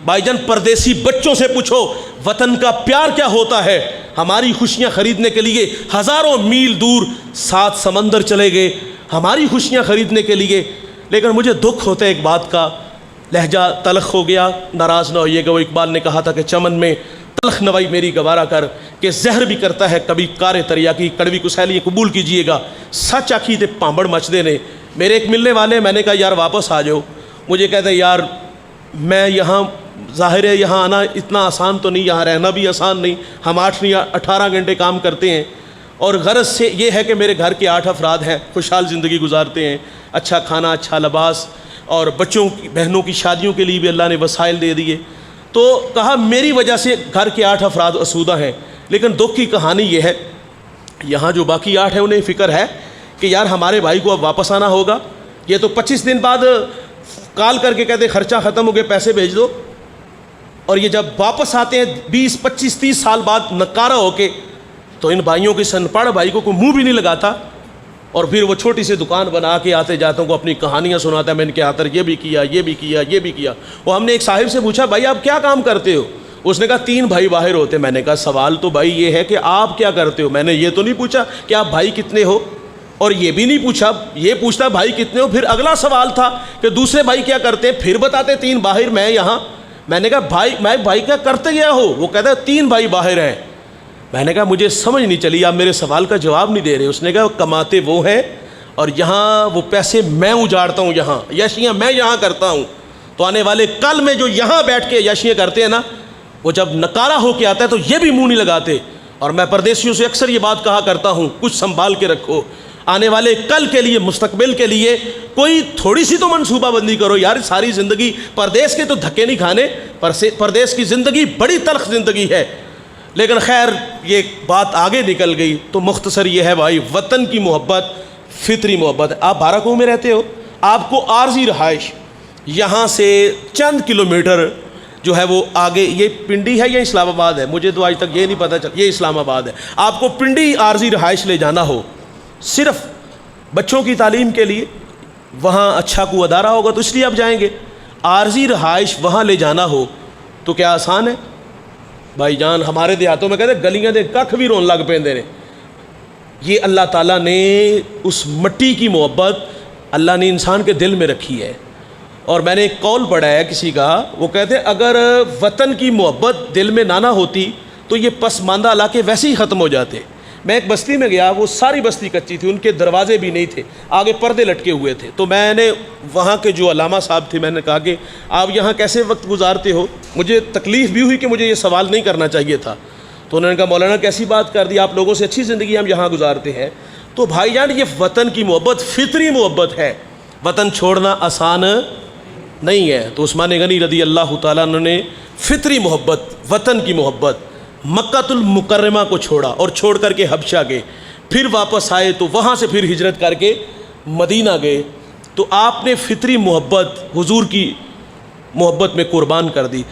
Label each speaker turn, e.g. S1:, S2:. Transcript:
S1: भाईजान परदेसी बच्चों से पूछो वतन का प्यार क्या होता है। हमारी खुशियां खरीदने के लिए हज़ारों मील दूर 7 समंदर चले गए हमारी खुशियां खरीदने के लिए। लेकिन मुझे दुख होता है एक बात का, लहजा तलख हो गया, नाराज़ ना होइएगा। वो इकबाल ने कहा था कि चमन में तलख नवाई मेरी गवारा कर, कि जहर भी करता है कभी कारे तरिया की, कड़वी कुसैली कबूल कीजिएगा। सच आखी थे पांबड़ मचदे ने। मेरे एक मिलने वाले, मैंने कहा यार वापस आ जाओ। मुझे कहते यार मैं यहाँ, ज़ाहिर है यहाँ आना इतना आसान तो नहीं, यहाँ रहना भी आसान नहीं। हम 8 या 18 घंटे काम करते हैं और गरज से ये है कि मेरे घर के 8 अफराद हैं, खुशहाल ज़िंदगी गुजारते हैं, अच्छा खाना, अच्छा लिबास, और बच्चों की बहनों की शादियों के लिए भी अल्लाह ने वसाइल दे दिए। तो कहा मेरी वजह से घर के 8 अफराद आसूदा हैं। लेकिन दुख की कहानी ये है, यहाँ जो बाकी 8 हैं उन्हें फ़िक्र है कि यार हमारे भाई को अब वापस आना होगा। ये तो 25 दिन बाद कॉल करके कहते खर्चा ख़त्म हो गया, पैसे भेज दो। और ये जब वापस आते हैं 20, 25, 30 साल बाद नकारा होके, तो इन भाइयों की सनपड़ भाई को कोई मुँह भी नहीं लगाता। और फिर वो छोटी सी दुकान बना के आते जातों को अपनी कहानियाँ सुनाता है, मैंने इनके हाथ ये भी किया, ये भी किया, ये भी किया। वो हमने एक साहिब से पूछा भाई आप क्या काम करते हो? उसने कहा 3 भाई बाहर होते। मैंने कहा सवाल तो भाई ये है कि आप क्या करते हो, मैंने ये तो नहीं पूछा कि आप भाई कितने हो, और ये भी नहीं पूछा, ये पूछता भाई कितने हो। फिर अगला सवाल था कि दूसरे भाई क्या करते हैं, फिर बताते 3 बाहर, मैं यहाँ। मैंने कहा भाई क्या करते गया हो? वो कहता है 3 भाई बाहर हैं। मैंने कहा मुझे समझ नहीं चली, आप मेरे सवाल का जवाब नहीं दे रहे। उसने कहा कमाते वो हैं और यहाँ वो पैसे मैं उजाड़ता हूँ, यहाँ यशियाँ मैं यहाँ करता हूँ। तो आने वाले कल में जो यहाँ बैठ के यशियाँ करते हैं ना, वो जब नकारा होके आता है तो ये भी मुँह नहीं लगाते। और मैं परदेशियों से अक्सर ये बात कहा करता हूँ, कुछ संभाल के रखो, आने वाले कल के लिए, मुस्तकबिल के लिए कोई थोड़ी सी तो मनसूबाबंदी करो यार। सारी ज़िंदगी परदेश के तो धक्के नहीं खाने, परदेश की ज़िंदगी बड़ी तल्ख ज़िंदगी है। लेकिन खैर ये बात आगे निकल गई। तो मुख्तसर ये है भाई, वतन की मोहब्बत फितरी मोहब्बत है। आप बाराकों में रहते हो, आपको आर्जी रहाइश यहाँ से चंद किलोमीटर जो है वो आगे, ये पिंडी है या इस्लामाबाद है, मुझे तो आज तक ये नहीं पता चल, ये इस्लामाबाद है। आपको पिंडी आर्जी रहाइश ले जाना हो सिर्फ़ बच्चों की तालीम के लिए, वहाँ अच्छा को अदारा होगा तो इसलिए आप जाएंगे। आर्जी रहाइश वहाँ ले जाना हो तो क्या आसान है भाईजान? हमारे देहातों में कहते गलियां दे कख भी रोन लग पेंदे ने। ये अल्लाह ताला ने उस मट्टी की मोहब्बत अल्लाह ने इंसान के दिल में रखी है। और मैंने एक कौल पढ़ा है किसी का, वो कहते अगर वतन की मोहब्बत दिल में ना होती तो ये पसमानदा इलाके वैसे ही ख़त्म हो जाते। मैं एक बस्ती में गया, वो सारी बस्ती कच्ची थी, उनके दरवाजे भी नहीं थे, आगे पर्दे लटके हुए थे। तो मैंने वहाँ के जो अलामा साहब थे, मैंने कहा कि आप यहाँ कैसे वक्त गुजारते हो? मुझे तकलीफ़ भी हुई कि मुझे ये सवाल नहीं करना चाहिए था। तो उन्होंने कहा मौलाना कैसी बात कर दी, आप लोगों से अच्छी ज़िंदगी हम यहाँ गुजारते हैं। तो भाईजान ये वतन की मोहब्बत फितरी मोहब्बत है, वतन छोड़ना आसान नहीं है। तो उस्मान गनी रदी अल्लाह ताला अन्हु ने फितरी मोहब्बत, वतन की मोहब्बत, मक्कातुल मुकर्रमा को छोड़ा और छोड़ करके हबशा गए, फिर वापस आए तो वहाँ से फिर हिजरत करके मदीना गए। तो आपने फितरी मोहब्बत हुजूर की मोहब्बत में कुर्बान कर दी।